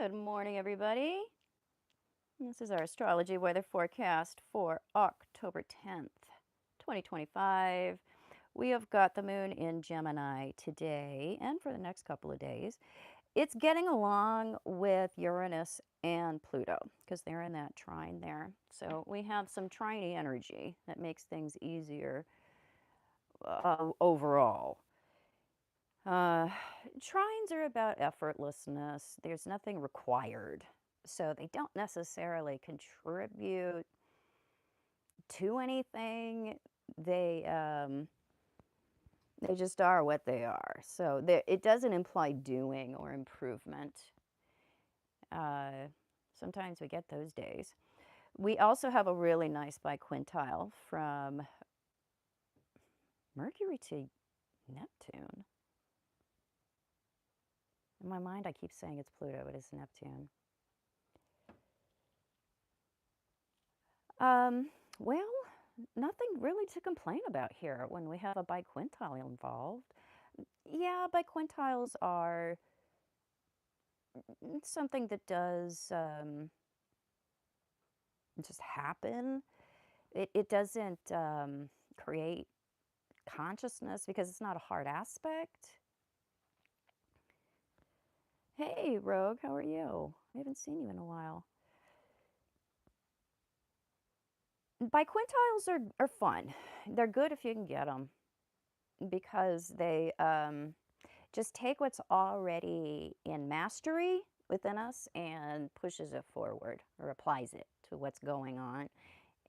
Good morning, everybody. This is our astrology weather forecast for October 10th, 2025. We have got the moon in Gemini today and for the next couple of days. It's getting along with Uranus and Pluto because they're in that trine there. So we have some triney energy that makes things easier overall. Uh, Trines are about effortlessness. There's nothing required. So they don't necessarily contribute to anything. They just are what they are. So it doesn't imply doing or improvement. Uh, Sometimes we get those days. We also have a really nice biquintile from Mercury to Neptune. In my mind, I keep saying it's Pluto, but it's Neptune. Well, nothing really to complain about here when we have a biquintile involved. Yeah, biquintiles are something that does just happen. It doesn't create consciousness because it's not a hard aspect. Hey, Rogue, how are you? I haven't seen you in a while. Biquintiles are fun. They're good if you can get them because they just take what's already in mastery within us and pushes it forward or applies it to what's going on.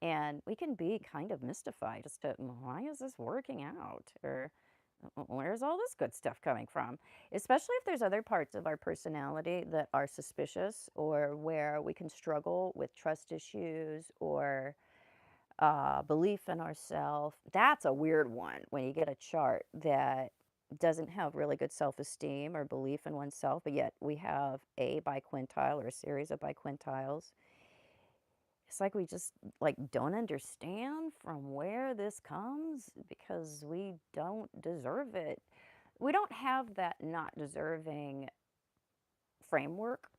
And we can be kind of mystified as to why is this working out? Or where's all this good stuff coming from? Especially if there's other parts of our personality that are suspicious or where we can struggle with trust issues or belief in ourselves. That's a weird one when you get a chart that doesn't have really good self-esteem or belief in oneself, but yet we have a biquintile or a series of biquintiles. It's like we just like don't understand from where this comes because we don't deserve it. We don't have that not deserving framework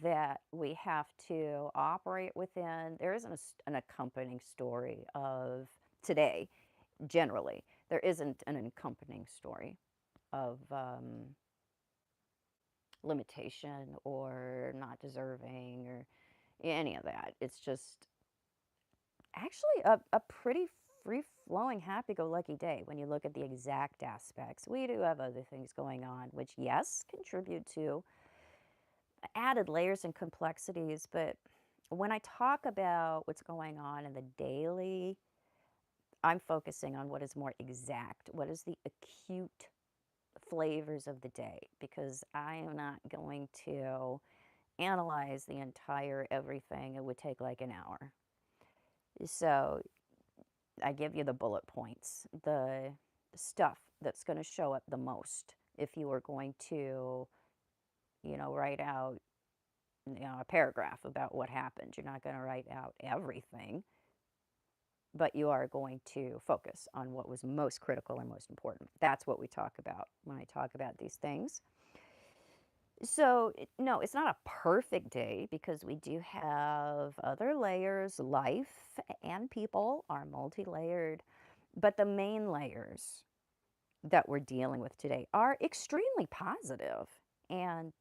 that we have to operate within. There isn't an accompanying story of today, generally. There isn't an accompanying story of limitation or not deserving or any of that. It's just actually a pretty free flowing, happy go lucky day when you look at the exact aspects. We do have other things going on, which, yes, contribute to added layers and complexities. But when I talk about what's going on in the daily, I'm focusing on what is more exact, what is the acute flavors of the day, because I am not going to analyze the entire everything. It would take like an hour. So I give you the bullet points, the stuff that's going to show up the most if you are going to, write out, a paragraph about what happened. You're not going to write out everything, but you are going to focus on what was most critical and most important. That's what we talk about when I talk about these things. So, no, it's not a perfect day because we do have other layers. Life and people are multi layered, but the main layers that we're dealing with today are extremely positive and,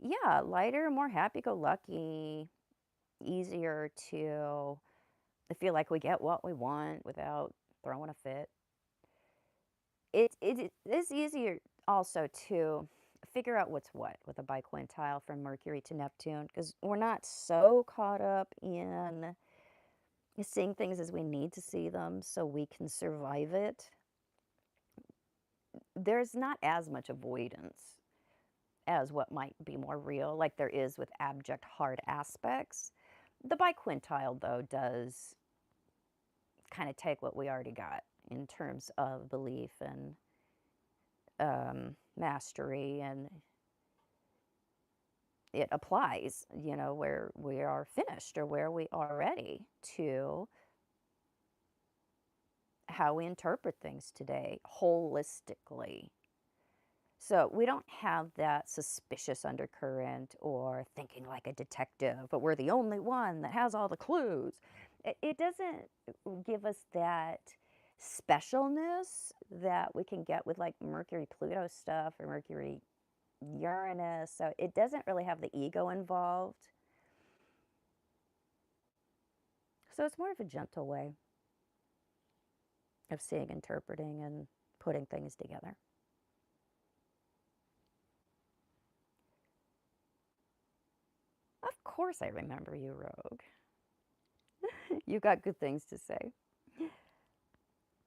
yeah, lighter, more happy go lucky, easier to feel like we get what we want without throwing a fit. It is easier also to figure out what's what with a biquintile from Mercury to Neptune because we're not so caught up in seeing things as we need to see them so we can survive it. There's not as much avoidance as what might be more real, like there is with abject hard aspects. The biquintile, though, does kind of take what we already got in terms of belief and mastery, and it applies, where we are finished or where we are ready to how we interpret things today holistically. So we don't have that suspicious undercurrent or thinking like a detective, but we're the only one that has all the clues. It doesn't give us that specialness that we can get with like Mercury Pluto stuff or Mercury Uranus. So it doesn't really have the ego involved. So it's more of a gentle way of seeing, interpreting, and putting things together. Of course, I remember you, Rogue. You got good things to say.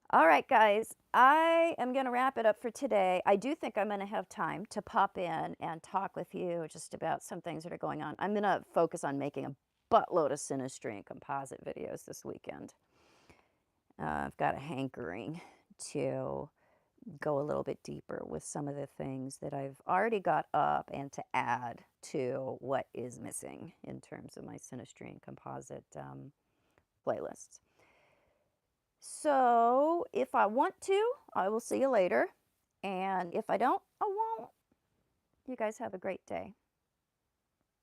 All right, guys, I am going to wrap it up for today. I do think I'm going to have time to pop in and talk with you just about some things that are going on. I'm going to focus on making a buttload of synastry and composite videos this weekend. I've got a hankering to go a little bit deeper with some of the things that I've already got up and to add to what is missing in terms of my synastry and composite playlists. So if I want to, I will see you later. And if I don't, I won't. You guys have a great day.